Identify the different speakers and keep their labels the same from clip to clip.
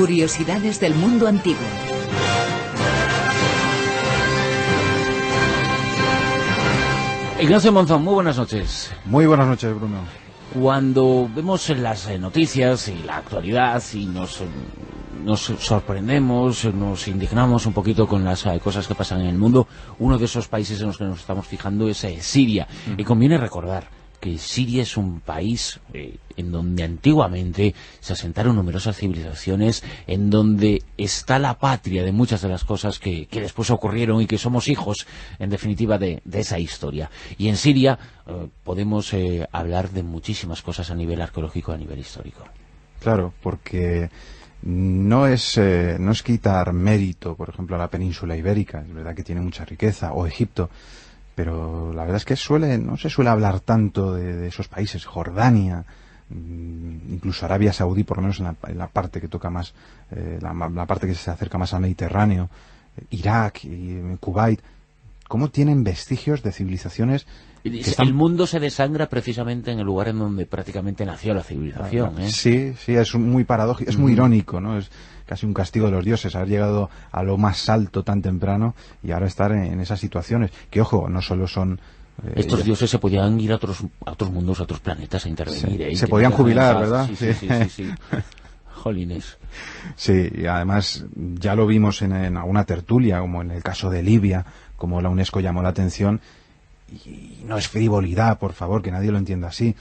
Speaker 1: Curiosidades del mundo antiguo.
Speaker 2: Ignacio Monzón, muy buenas noches.
Speaker 3: Muy buenas noches, Bruno.
Speaker 2: Cuando vemos las noticias y la actualidad y nos sorprendemos, nos indignamos un poquito con las cosas que pasan en el mundo, uno de esos países en los que nos estamos fijando es Siria. Y conviene recordar que Siria es un país en donde antiguamente se asentaron numerosas civilizaciones, en donde está la patria de muchas de las cosas que después ocurrieron y que somos hijos, en definitiva, de esa historia. Y en Siria podemos hablar de muchísimas cosas a nivel arqueológico, a nivel histórico.
Speaker 3: Claro, porque no es quitar mérito, por ejemplo, a la península ibérica, es verdad que tiene mucha riqueza, o Egipto, pero la verdad es que no se suele hablar tanto de esos países, Jordania, incluso Arabia Saudí, por lo menos en la parte que toca más, la parte que se acerca más al Mediterráneo, Irak y Kuwait, cómo tienen vestigios de civilizaciones.
Speaker 2: El mundo se desangra precisamente en el lugar en donde prácticamente nació la civilización.
Speaker 3: Sí, es muy paradójico, es muy irónico, ¿no? Es casi un castigo de los dioses, haber llegado a lo más alto tan temprano y ahora estar en esas situaciones, que ojo, no solo son...
Speaker 2: Estos dioses se podían ir a otros mundos, a otros planetas a intervenir.
Speaker 3: Se podían jubilar, ¿verdad?
Speaker 2: Sí. Jolines.
Speaker 3: Sí, y además ya lo vimos en alguna tertulia, como en el caso de Libia, como la UNESCO llamó la atención, y no es frivolidad, por favor, que nadie lo entienda así,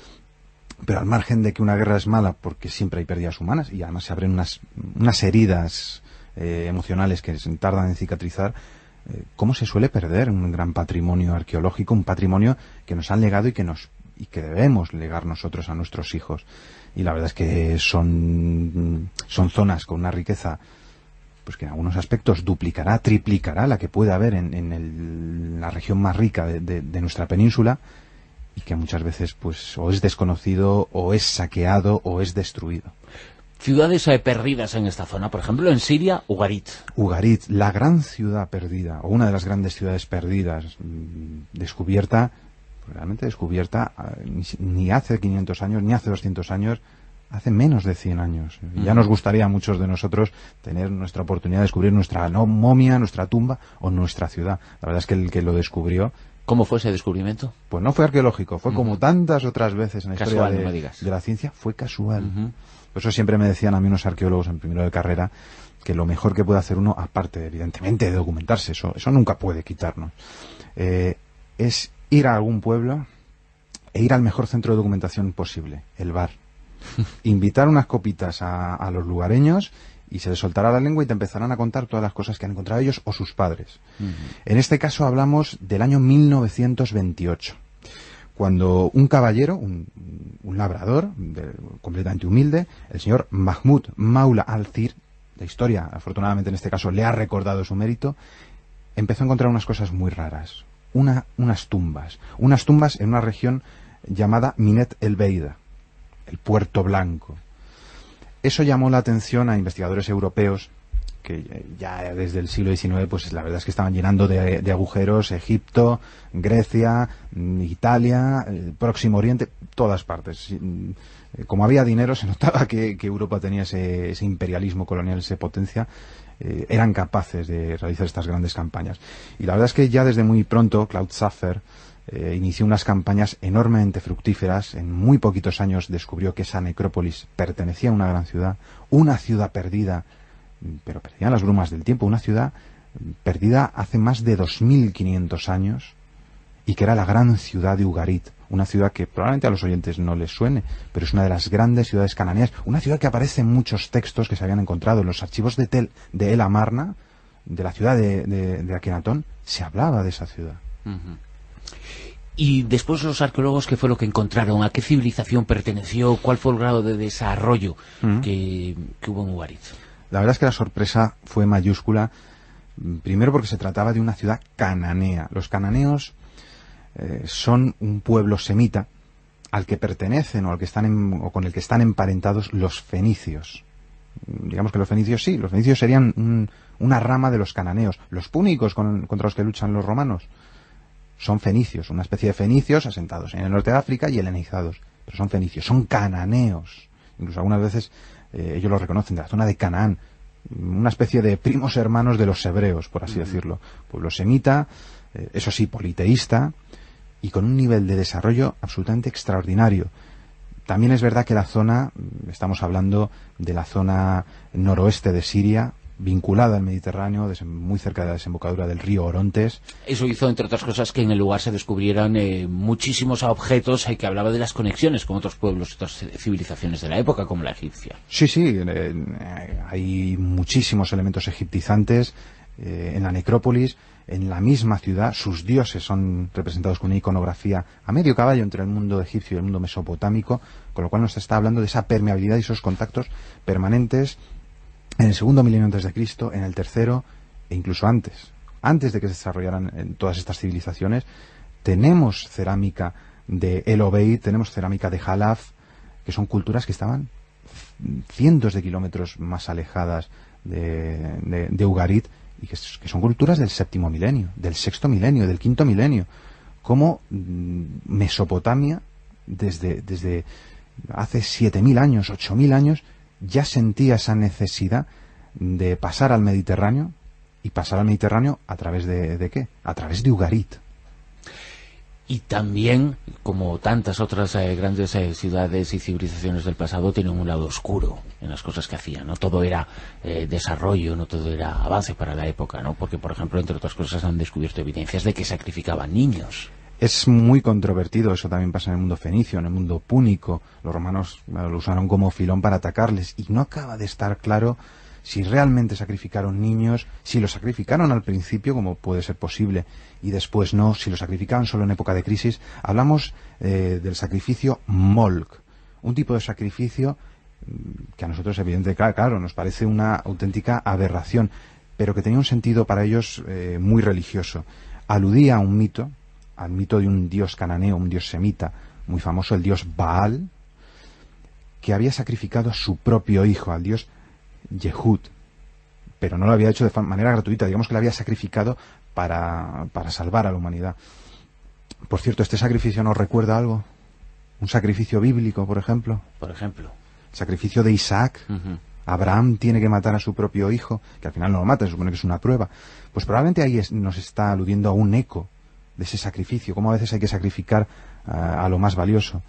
Speaker 3: pero al margen de que una guerra es mala porque siempre hay pérdidas humanas y además se abren unas heridas emocionales que tardan en cicatrizar, ¿cómo se suele perder un gran patrimonio arqueológico, un patrimonio que nos han legado y que debemos legar nosotros a nuestros hijos? Y la verdad es que son zonas con una riqueza pues que en algunos aspectos duplicará, triplicará la que puede haber en la región más rica de nuestra península, y que muchas veces pues o es desconocido, o es saqueado, o es destruido.
Speaker 2: Ciudades perdidas en esta zona, por ejemplo, en Siria, Ugarit.
Speaker 3: Ugarit, la gran ciudad perdida, o una de las grandes ciudades perdidas, realmente descubierta, ni hace 500 años, ni hace 200 años, hace menos de 100 años. Ya nos gustaría a muchos de nosotros tener nuestra oportunidad de descubrir nuestra momia, nuestra tumba o nuestra ciudad. La verdad es que el que lo descubrió...
Speaker 2: ¿Cómo fue ese descubrimiento?
Speaker 3: Pues no fue arqueológico, fue como tantas otras veces en la
Speaker 2: casual,
Speaker 3: historia de la ciencia, fue casual. Por eso siempre me decían a mí unos arqueólogos en primero de carrera que lo mejor que puede hacer uno, aparte evidentemente de documentarse, eso nunca puede quitarnos, es ir a algún pueblo e ir al mejor centro de documentación posible, el bar. Invitar unas copitas a los lugareños y se les soltará la lengua y te empezarán a contar todas las cosas que han encontrado ellos o sus padres. En este caso hablamos del año 1928, cuando un caballero, un labrador completamente humilde, el señor Mahmud Maula al-Zir, la historia afortunadamente en este caso le ha recordado su mérito, empezó a encontrar unas cosas muy raras, unas tumbas en una región llamada Minet el Beida, el Puerto Blanco. Eso llamó la atención a investigadores europeos que ya desde el siglo XIX, pues la verdad es que estaban llenando de agujeros Egipto, Grecia, Italia, el Próximo Oriente, todas partes. Como había dinero, se notaba que Europa tenía ese imperialismo colonial, esa potencia, eran capaces de realizar estas grandes campañas. Y la verdad es que ya desde muy pronto, Claude Saffer inició unas campañas enormemente fructíferas. En muy poquitos años descubrió que esa necrópolis pertenecía a una gran ciudad, una ciudad perdida, pero perdida en las brumas del tiempo, una ciudad perdida hace más de 2500 años, y que era la gran ciudad de Ugarit, una ciudad que probablemente a los oyentes no les suene, pero es una de las grandes ciudades cananeas, una ciudad que aparece en muchos textos que se habían encontrado en los archivos de El Amarna, de la ciudad de Akenatón, se hablaba de esa ciudad.
Speaker 2: Y después los arqueólogos, ¿qué fue lo que encontraron? ¿A qué civilización perteneció? ¿Cuál fue el grado de desarrollo que hubo en Ugarit?
Speaker 3: La verdad es que la sorpresa fue mayúscula, primero porque se trataba de una ciudad cananea. Los cananeos son un pueblo semita al que pertenecen o con el que están emparentados los fenicios. Digamos que los fenicios serían una rama de los cananeos. Los púnicos contra los que luchan los romanos son fenicios, una especie de fenicios asentados en el norte de África y helenizados, pero son fenicios, son cananeos. Incluso algunas veces ellos lo reconocen, de la zona de Canaán. una especie de primos hermanos de los hebreos, por así decirlo. Pueblo semita, eso sí, politeísta, y con un nivel de desarrollo absolutamente extraordinario. También es verdad que la zona, estamos hablando de la zona noroeste de Siria, vinculada al Mediterráneo, muy cerca de la desembocadura del río Orontes.
Speaker 2: Eso hizo, entre otras cosas, que en el lugar se descubrieran muchísimos objetos que hablaba de las conexiones con otros pueblos, otras civilizaciones de la época, como la egipcia.
Speaker 3: Sí, hay muchísimos elementos egiptizantes en la necrópolis. En la misma ciudad, sus dioses son representados con una iconografía a medio caballo entre el mundo egipcio y el mundo mesopotámico, con lo cual nos está hablando de esa permeabilidad y esos contactos permanentes en el segundo milenio antes de Cristo, en el tercero e incluso antes de que se desarrollaran en todas estas civilizaciones. Tenemos cerámica de El Obeid, tenemos cerámica de Halaf, que son culturas que estaban cientos de kilómetros más alejadas de Ugarit, y que son culturas del séptimo milenio, del sexto milenio, del quinto milenio. Como Mesopotamia, desde hace 7.000 años, 8.000 años, ya sentía esa necesidad de pasar al Mediterráneo, y pasar al Mediterráneo a través de ¿qué? A través de Ugarit.
Speaker 2: Y también, como tantas otras grandes ciudades y civilizaciones del pasado, tienen un lado oscuro en las cosas que hacían. No todo era desarrollo, no todo era avance para la época, ¿no? Porque, por ejemplo, entre otras cosas, han descubierto evidencias de que sacrificaban niños.
Speaker 3: Es muy controvertido, eso también pasa en el mundo fenicio, en el mundo púnico. Los romanos lo usaron como filón para atacarles, y no acaba de estar claro si realmente sacrificaron niños, si los sacrificaron al principio, como puede ser posible, y después no, si los sacrificaban solo en época de crisis. Hablamos del sacrificio Molk, un tipo de sacrificio que a nosotros, evidentemente, claro, nos parece una auténtica aberración, pero que tenía un sentido para ellos muy religioso. Aludía a un mito, al mito de un dios cananeo, un dios semita muy famoso, el dios Baal, que había sacrificado a su propio hijo, al dios Yehud, pero no lo había hecho de manera gratuita, digamos que lo había sacrificado para salvar a la humanidad. Por cierto, ¿este sacrificio nos recuerda algo? ¿Un sacrificio bíblico, por ejemplo?
Speaker 2: Por ejemplo.
Speaker 3: El sacrificio de Isaac. Abraham tiene que matar a su propio hijo, que al final no lo mata, se supone que es una prueba. Pues probablemente ahí nos está aludiendo a un eco de ese sacrificio, como a veces hay que sacrificar a lo más valioso.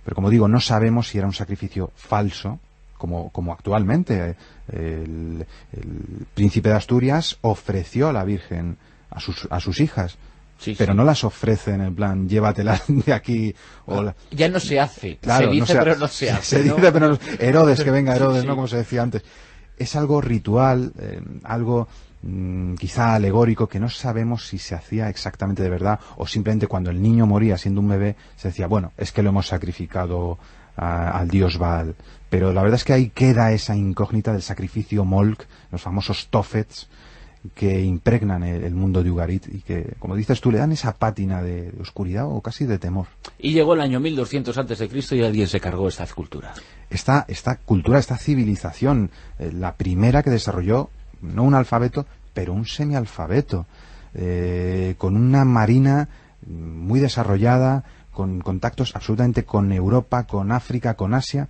Speaker 3: Pero como digo, no sabemos si era un sacrificio falso, como actualmente. El príncipe de Asturias ofreció a la Virgen a sus hijas, pero no las ofrecen en plan, llévatelas de aquí.
Speaker 2: Ya no se hace,
Speaker 3: claro,
Speaker 2: se dice, pero no se hace.
Speaker 3: Se dice, pero no, Herodes, que venga Herodes, ¿no? Como se decía antes. Es algo ritual, algo quizá alegórico, que no sabemos si se hacía exactamente de verdad, o simplemente cuando el niño moría siendo un bebé se decía, bueno, es que lo hemos sacrificado al dios Baal. Pero la verdad es que ahí queda esa incógnita del sacrificio Molk, los famosos Tophets, que impregnan el mundo de Ugarit y que, como dices tú, le dan esa pátina de oscuridad o casi de temor.
Speaker 2: Y llegó el año 1200 a.C. y alguien se cargó esta cultura.
Speaker 3: Esta cultura, esta civilización, la primera que desarrolló no un alfabeto, pero un semialfabeto, con una marina muy desarrollada, con contactos absolutamente con Europa, con África, con Asia.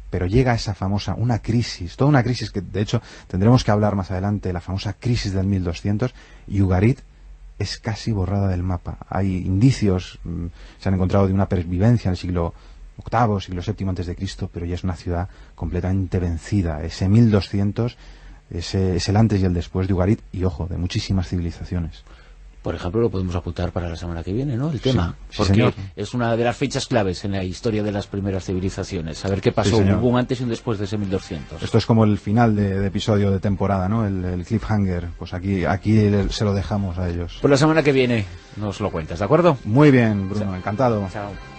Speaker 3: Pero llega esa famosa, una crisis, toda una crisis que de hecho tendremos que hablar más adelante, la famosa crisis del 1200, y Ugarit es casi borrada del mapa. Hay indicios, se han encontrado de una pervivencia en el siglo VIII, siglo VII antes de Cristo, pero ya es una ciudad completamente vencida. Ese 1200 es el antes y el después de Ugarit, y ojo, de muchísimas civilizaciones.
Speaker 2: Por ejemplo, lo podemos apuntar para la semana que viene, ¿no? El tema.
Speaker 3: Sí,
Speaker 2: porque
Speaker 3: señor.
Speaker 2: Es una de las fechas claves en la historia de las primeras civilizaciones. Saber qué pasó,
Speaker 3: Sí, señor.
Speaker 2: hubo un antes y un después de ese 1200.
Speaker 3: Esto es como el final de episodio de temporada, ¿no? El cliffhanger. Pues aquí se lo dejamos a ellos.
Speaker 2: Pues la semana que viene nos lo cuentas, ¿de acuerdo?
Speaker 3: Muy bien, Bruno, encantado.
Speaker 2: Chao.